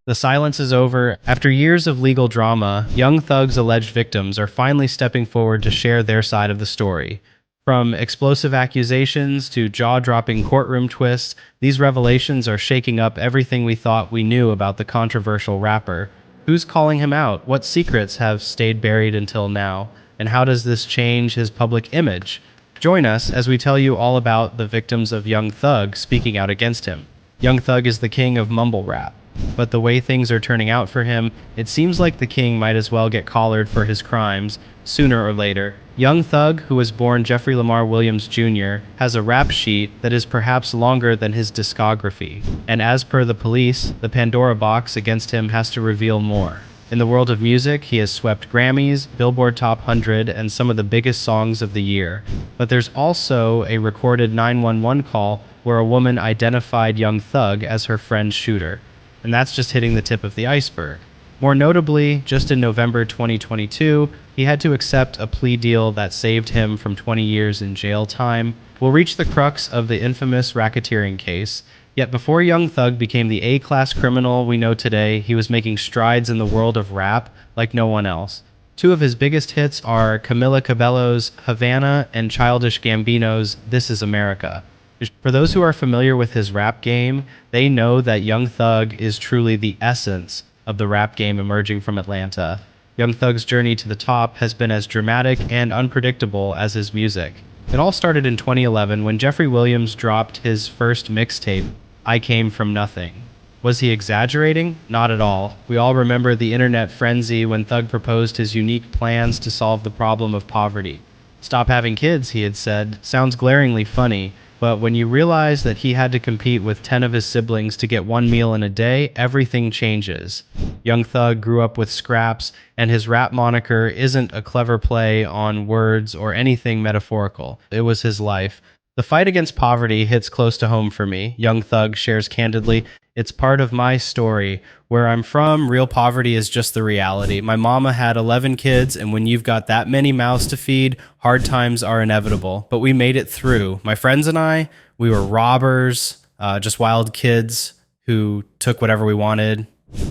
The silence is over. After years of legal drama, Young Thug's alleged victims are finally stepping forward to share their side of the story. From explosive accusations to jaw-dropping courtroom twists, these revelations are shaking up everything we thought we knew about the controversial rapper. Who's calling him out? What secrets have stayed buried until now? And how does this change his public image? Join us as we tell you all about the victims of Young Thug speaking out against him. Young Thug is the king of mumble rap. But the way things are turning out for him, it seems like the king might as well get collared for his crimes, sooner or later. Young Thug, who was born Jeffrey Lamar Williams Jr., has a rap sheet that is perhaps longer than his discography. And as per the police, the Pandora box against him has to reveal more. In the world of music, he has swept Grammys, Billboard Top 100, and some of the biggest songs of the year. But there's also a recorded 911 call where a woman identified Young Thug as her friend's shooter. And that's just hitting the tip of the iceberg. More notably, just in November 2022, he had to accept a plea deal that saved him from 20 years in jail time. We'll reach the crux of the infamous racketeering case. Yet before Young Thug became the A-class criminal we know today, he was making strides in the world of rap like no one else. Two of his biggest hits are Camila Cabello's Havana and Childish Gambino's This Is America. For those who are familiar with his rap game, they know that Young Thug is truly the essence of the rap game emerging from Atlanta. Young Thug's journey to the top has been as dramatic and unpredictable as his music. It all started in 2011 when Jeffrey Williams dropped his first mixtape, I Came From Nothing. Was he exaggerating? Not at all. We all remember the internet frenzy when Thug proposed his unique plans to solve the problem of poverty. Stop having kids, he had said. Sounds glaringly funny. But when you realize that he had to compete with 10 of his siblings to get one meal in a day, everything changes. Young Thug grew up with scraps, and his rap moniker isn't a clever play on words or anything metaphorical. It was his life. The fight against poverty hits close to home for me. Young Thug shares candidly, it's part of my story. Where I'm from, real poverty is just the reality. My mama had 11 kids, and when you've got that many mouths to feed, hard times are inevitable. But we made it through. My friends and I, we were robbers, just wild kids who took whatever we wanted.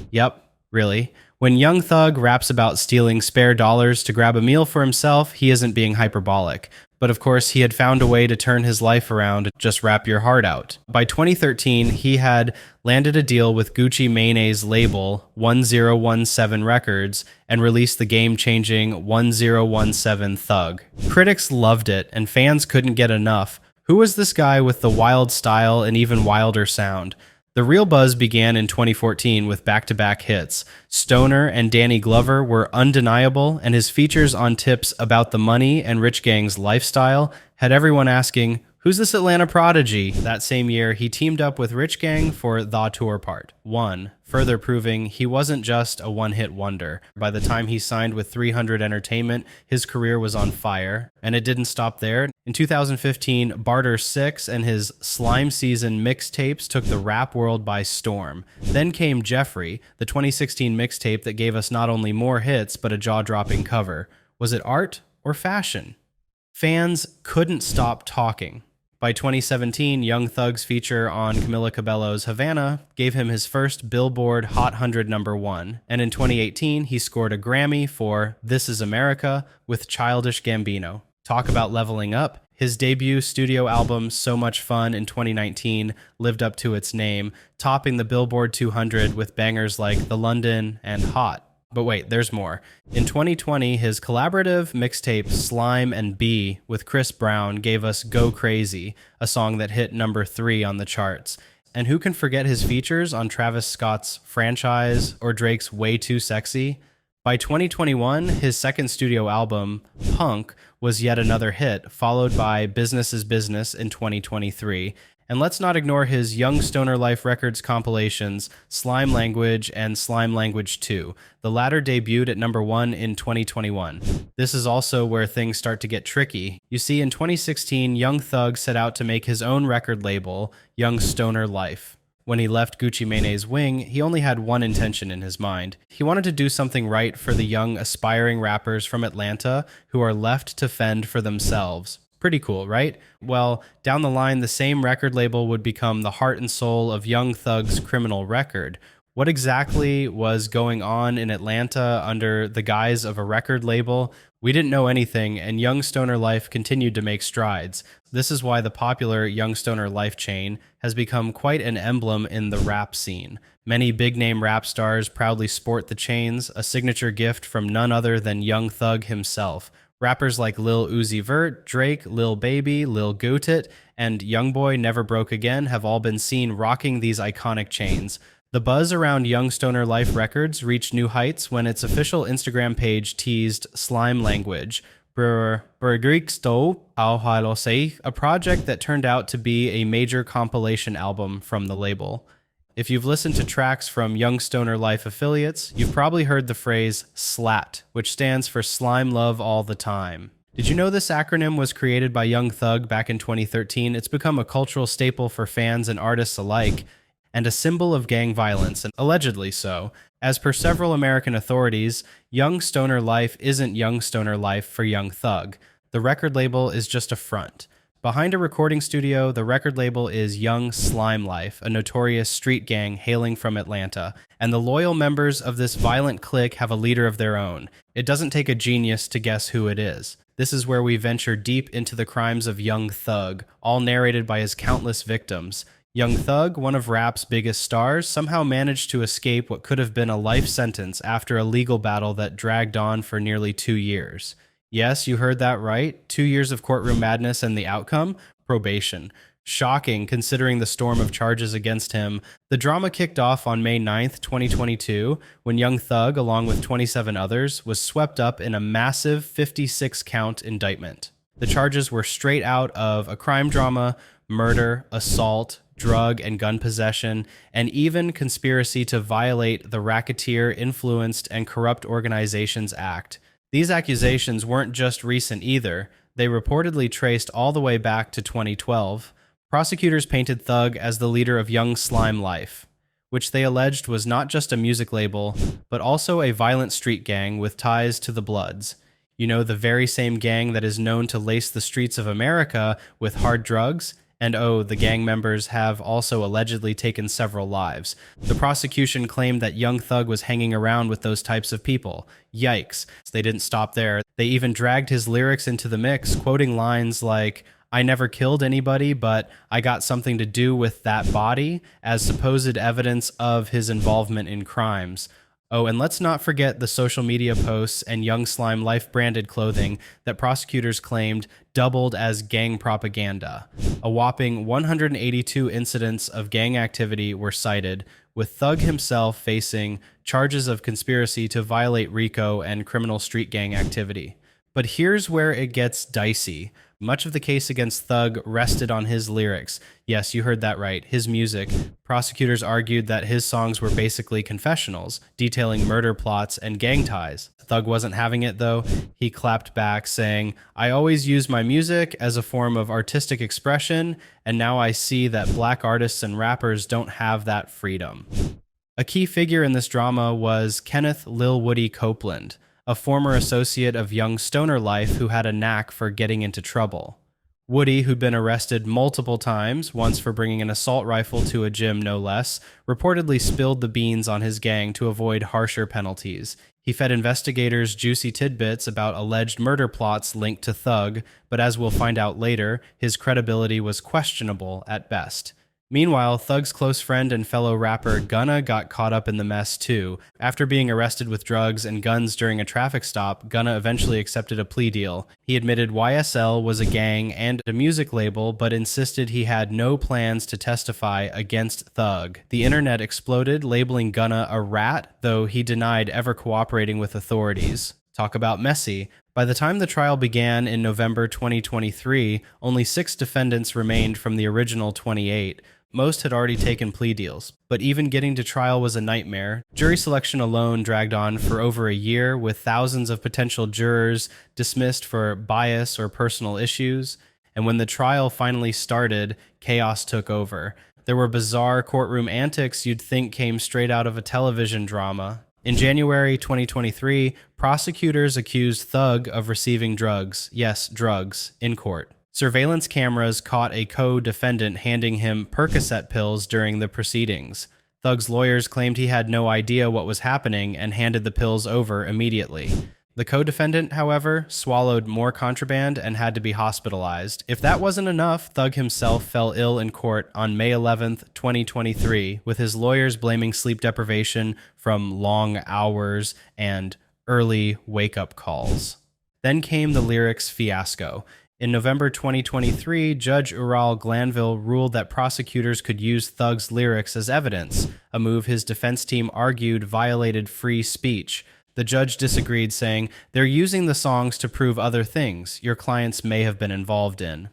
Yep, really. When Young Thug raps about stealing spare dollars to grab a meal for himself, he isn't being hyperbolic. But of course, he had found a way to turn his life around, just rap your heart out. By 2013, he had landed a deal with Gucci Mane's label, 1017 Records, and released the game-changing 1017 Thug. Critics loved it, and fans couldn't get enough. Who was this guy with the wild style and even wilder sound? The real buzz began in 2014 with back-to-back hits. Stoner and Danny Glover were undeniable, and his features on tips about the money and Rich Gang's lifestyle had everyone asking, who's this Atlanta prodigy? That same year, he teamed up with Rich Gang for The Tour Part 1, further proving he wasn't just a one-hit wonder. By the time he signed with 300 Entertainment, his career was on fire, and it didn't stop there. In 2015, Barter 6 and his Slime Season mixtapes took the rap world by storm. Then came Jeffrey, the 2016 mixtape that gave us not only more hits, but a jaw-dropping cover. Was it art or fashion? Fans couldn't stop talking. By 2017, Young Thug's feature on Camila Cabello's Havana gave him his first Billboard Hot 100 #1, and in 2018, he scored a Grammy for This Is America with Childish Gambino. Talk about leveling up. His debut studio album, So Much Fun, in 2019 lived up to its name, topping the Billboard 200 with bangers like The London and Hot. But wait, there's more. In 2020, his collaborative mixtape Slime and B with Chris Brown gave us Go Crazy, a song that hit #3 on the charts. And who can forget his features on Travis Scott's Franchise or Drake's Way Too Sexy? By 2021, his second studio album, Punk, was yet another hit, followed by Business is Business in 2023. And let's not ignore his Young Stoner Life Records compilations, Slime Language and Slime Language 2. The latter debuted at #1 in 2021. This is also where things start to get tricky. You see, in 2016, Young Thug set out to make his own record label, Young Stoner Life. When he left Gucci Mane's wing, he only had one intention in his mind. He wanted to do something right for the young, aspiring rappers from Atlanta who are left to fend for themselves. Pretty cool, right? Well, down the line, the same record label would become the heart and soul of Young Thug's criminal record. What exactly was going on in Atlanta under the guise of a record label? We didn't know anything, and Young Stoner Life continued to make strides. This is why the popular Young Stoner Life chain has become quite an emblem in the rap scene. Many big name rap stars proudly sport the chains, a signature gift from none other than Young Thug himself. Rappers like Lil Uzi Vert, Drake, Lil Baby, Lil Gootit, and Youngboy Never Broke Again have all been seen rocking these iconic chains. The buzz around Young Stoner Life Records reached new heights when its official Instagram page teased Slime Language, a project that turned out to be a major compilation album from the label. If you've listened to tracks from Young Stoner Life affiliates, you've probably heard the phrase SLAT, which stands for Slime Love All the Time. Did you know this acronym was created by Young Thug back in 2013? It's become a cultural staple for fans and artists alike, and a symbol of gang violence, and allegedly so. As per several American authorities, Young Stoner Life isn't Young Stoner Life for Young Thug. The record label is just a front. Behind a recording studio, the record label is Young Slime Life, a notorious street gang hailing from Atlanta, and the loyal members of this violent clique have a leader of their own. It doesn't take a genius to guess who it is. This is where we venture deep into the crimes of Young Thug, all narrated by his countless victims. Young Thug, one of rap's biggest stars, somehow managed to escape what could have been a life sentence after a legal battle that dragged on for nearly 2 years. Yes, you heard that right. 2 years of courtroom madness and the outcome? Probation. Shocking considering the storm of charges against him. The drama kicked off on May 9th, 2022, when Young Thug, along with 27 others, was swept up in a massive 56-count indictment. The charges were straight out of a crime drama, murder, assault, drug and gun possession, and even conspiracy to violate the Racketeer Influenced and Corrupt Organizations Act. These accusations weren't just recent either. They reportedly traced all the way back to 2012. Prosecutors painted Thug as the leader of Young Slime Life, which they alleged was not just a music label, but also a violent street gang with ties to the Bloods. You know, the very same gang that is known to lace the streets of America with hard drugs. And oh, the gang members have also allegedly taken several lives. The prosecution claimed that Young Thug was hanging around with those types of people. Yikes. They didn't stop there. They even dragged his lyrics into the mix, quoting lines like, "I never killed anybody, but I got something to do with that body," as supposed evidence of his involvement in crimes. Oh, and let's not forget the social media posts and Young Slime Life branded clothing that prosecutors claimed doubled as gang propaganda. A whopping 182 incidents of gang activity were cited, with Thug himself facing charges of conspiracy to violate RICO and criminal street gang activity. But here's where it gets dicey. Much of the case against Thug rested on his lyrics. Yes, you heard that right, his music. Prosecutors argued that his songs were basically confessionals, detailing murder plots and gang ties. Thug wasn't having it though. He clapped back saying, "I always used my music as a form of artistic expression, and now I see that black artists and rappers don't have that freedom." A key figure in this drama was Kenneth Lil Woody Copeland, a former associate of Young Stoner Life who had a knack for getting into trouble. Woody, who'd been arrested multiple times, once for bringing an assault rifle to a gym no less, reportedly spilled the beans on his gang to avoid harsher penalties. He fed investigators juicy tidbits about alleged murder plots linked to Thug, but as we'll find out later, his credibility was questionable at best. Meanwhile, Thug's close friend and fellow rapper Gunna got caught up in the mess too. After being arrested with drugs and guns during a traffic stop, Gunna eventually accepted a plea deal. He admitted YSL was a gang and a music label, but insisted he had no plans to testify against Thug. The internet exploded, labeling Gunna a rat, though he denied ever cooperating with authorities. Talk about messy. By the time the trial began in November 2023, only 6 defendants remained from the original 28. Most had already taken plea deals, but even getting to trial was a nightmare. Jury selection alone dragged on for over a year, with thousands of potential jurors dismissed for bias or personal issues. And when the trial finally started, chaos took over. There were bizarre courtroom antics you'd think came straight out of a television drama. In January 2023, prosecutors accused Thug of receiving drugs, yes, drugs, in court. Surveillance cameras caught a co-defendant handing him Percocet pills during the proceedings. Thug's lawyers claimed he had no idea what was happening and handed the pills over immediately. The co-defendant, however, swallowed more contraband and had to be hospitalized. If that wasn't enough, Thug himself fell ill in court on May 11th, 2023, with his lawyers blaming sleep deprivation from long hours and early wake-up calls. Then came the lyrics fiasco. In November 2023, Judge Ural Glanville ruled that prosecutors could use Thug's lyrics as evidence, a move his defense team argued violated free speech. The judge disagreed, saying, "They're using the songs to prove other things your clients may have been involved in."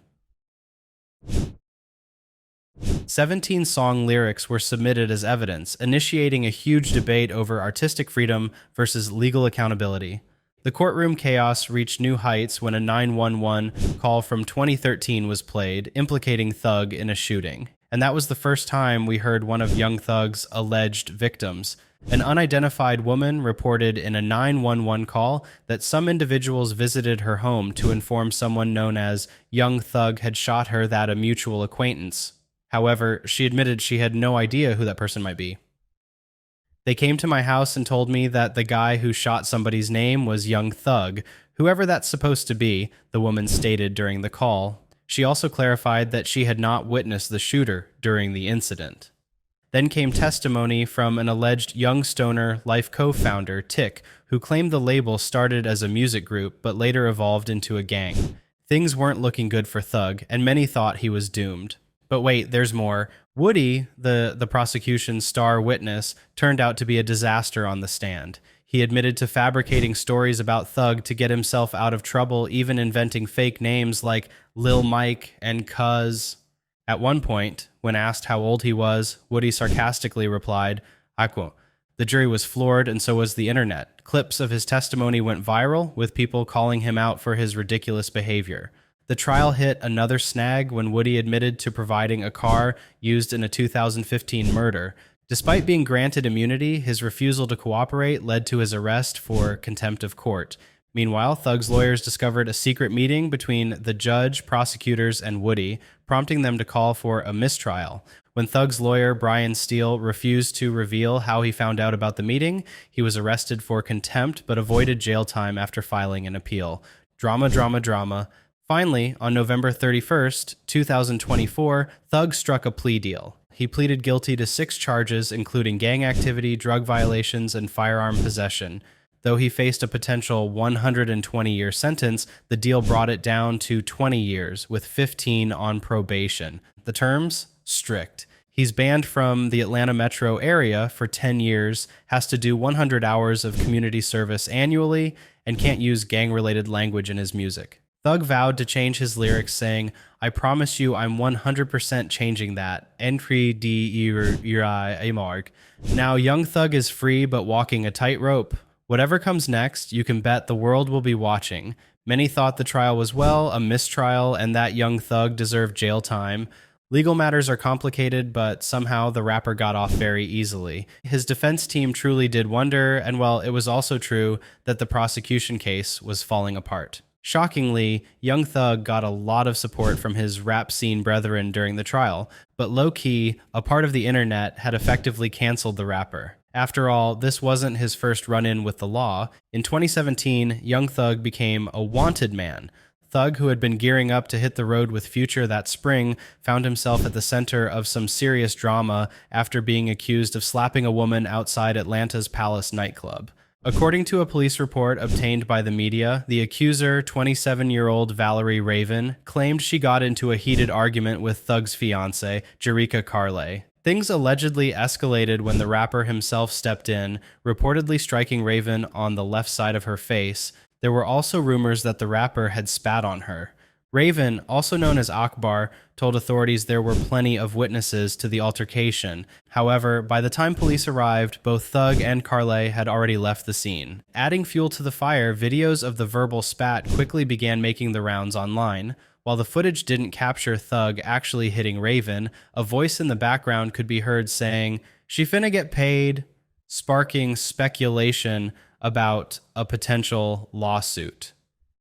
17 song lyrics were submitted as evidence, initiating a huge debate over artistic freedom versus legal accountability. The courtroom chaos reached new heights when a 911 call from 2013 was played, implicating Thug in a shooting. And that was the first time we heard one of Young Thug's alleged victims. An unidentified woman reported in a 911 call that some individuals visited her home to inform someone known as Young Thug had shot her that a mutual acquaintance. However, she admitted she had no idea who that person might be. "They came to my house and told me that the guy who shot somebody's name was Young Thug, whoever that's supposed to be," the woman stated during the call. She also clarified that she had not witnessed the shooter during the incident. Then came testimony from an alleged Young Stoner Life co-founder, Tick, who claimed the label started as a music group but later evolved into a gang. Things weren't looking good for Thug, and many thought he was doomed. But wait, there's more. Woody, the prosecution's star witness, turned out to be a disaster on the stand. He admitted to fabricating stories about Thug to get himself out of trouble, even inventing fake names like Lil Mike and Cuz. At one point, when asked how old he was, Woody sarcastically replied, I quote, "The jury was floored and so was the internet. Clips of his testimony went viral, with people calling him out for his ridiculous behavior." The trial hit another snag when Woody admitted to providing a car used in a 2015 murder. Despite being granted immunity, his refusal to cooperate led to his arrest for contempt of court. Meanwhile, Thug's lawyers discovered a secret meeting between the judge, prosecutors, and Woody, prompting them to call for a mistrial. When Thug's lawyer, Brian Steele, refused to reveal how he found out about the meeting, he was arrested for contempt but avoided jail time after filing an appeal. Drama, drama, drama. Finally, on November 31st, 2024, Thug struck a plea deal. He pleaded guilty to 6 charges, including gang activity, drug violations, and firearm possession. Though he faced a potential 120-year sentence, the deal brought it down to 20 years, with 15 on probation. The terms? Strict. He's banned from the Atlanta metro area for 10 years, has to do 100 hours of community service annually, and can't use gang-related language in his music. Thug vowed to change his lyrics, saying, "I promise you I'm 100% changing that. Entry mark." Now, Young Thug is free but walking a tightrope. Whatever comes next, you can bet the world will be watching. Many thought the trial was, a mistrial, and that Young Thug deserved jail time. Legal matters are complicated, but somehow the rapper got off very easily. His defense team truly did wonder, and it was also true that the prosecution case was falling apart. Shockingly, Young Thug got a lot of support from his rap scene brethren during the trial, but low-key, a part of the internet had effectively canceled the rapper. After all, this wasn't his first run-in with the law. In 2017, Young Thug became a wanted man. Thug, who had been gearing up to hit the road with Future that spring, found himself at the center of some serious drama after being accused of slapping a woman outside Atlanta's Palace nightclub. According to a police report obtained by the media, the accuser, 27-year-old Valerie Raven, claimed she got into a heated argument with Thug's fiancée, Jerrica Carlay. Things allegedly escalated when the rapper himself stepped in, reportedly striking Raven on the left side of her face. There were also rumors that the rapper had spat on her. Raven, also known as Akbar, told authorities there were plenty of witnesses to the altercation. However, by the time police arrived, both Thug and Carlay had already left the scene. Adding fuel to the fire, videos of the verbal spat quickly began making the rounds online. While the footage didn't capture Thug actually hitting Raven, a voice in the background could be heard saying, "She finna get paid," sparking speculation about a potential lawsuit.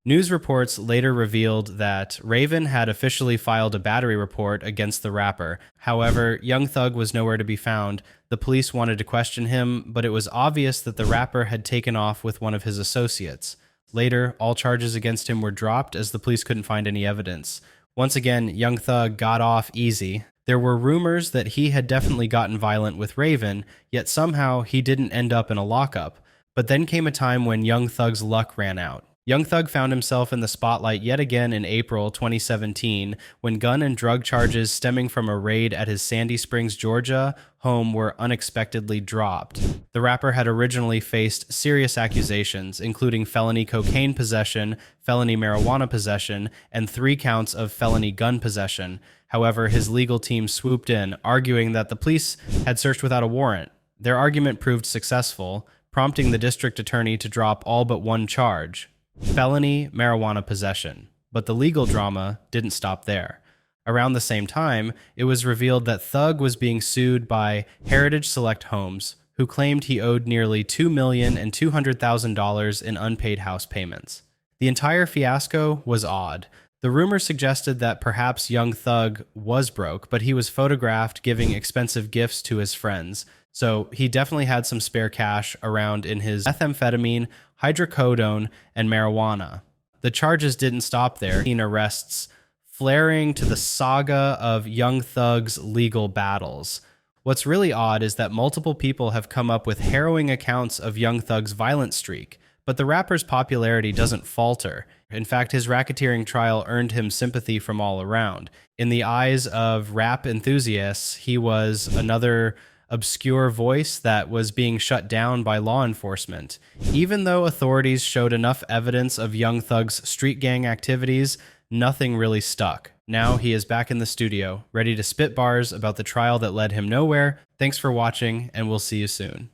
News reports later revealed that Raven had officially filed a battery report against the rapper. However, Young Thug was nowhere to be found. The police wanted to question him, but it was obvious that the rapper had taken off with one of his associates. Later, all charges against him were dropped as the police couldn't find any evidence. Once again, Young Thug got off easy. There were rumors that he had definitely gotten violent with Raven, yet somehow he didn't end up in a lockup. But then came a time when Young Thug's luck ran out. Young Thug found himself in the spotlight yet again in April 2017 when gun and drug charges stemming from a raid at his Sandy Springs, Georgia home were unexpectedly dropped. The rapper had originally faced serious accusations, including felony cocaine possession, felony marijuana possession, and 3 counts of felony gun possession. However, his legal team swooped in, arguing that the police had searched without a warrant. Their argument proved successful, prompting the district attorney to drop all but one charge: felony marijuana possession. But the legal drama didn't stop there. Around the same time, it was revealed that Thug was being sued by Heritage Select Homes, who claimed he owed nearly $2,200,000 in unpaid house payments. The entire fiasco was odd. The rumor suggested that perhaps Young Thug was broke, but he was photographed giving expensive gifts to his friends, so he definitely had some spare cash around in his methamphetamine, hydrocodone, and marijuana. The charges didn't stop there. Arrests flaring to the saga of Young Thug's legal battles. What's really odd is that multiple people have come up with harrowing accounts of Young Thug's violent streak, but the rapper's popularity doesn't falter. In fact, his racketeering trial earned him sympathy from all around. In the eyes of rap enthusiasts, he was another obscure voice that was being shut down by law enforcement. Even though authorities showed enough evidence of Young Thug's street gang activities, nothing really stuck. Now he is back in the studio, ready to spit bars about the trial that led him nowhere. Thanks for watching, and we'll see you soon.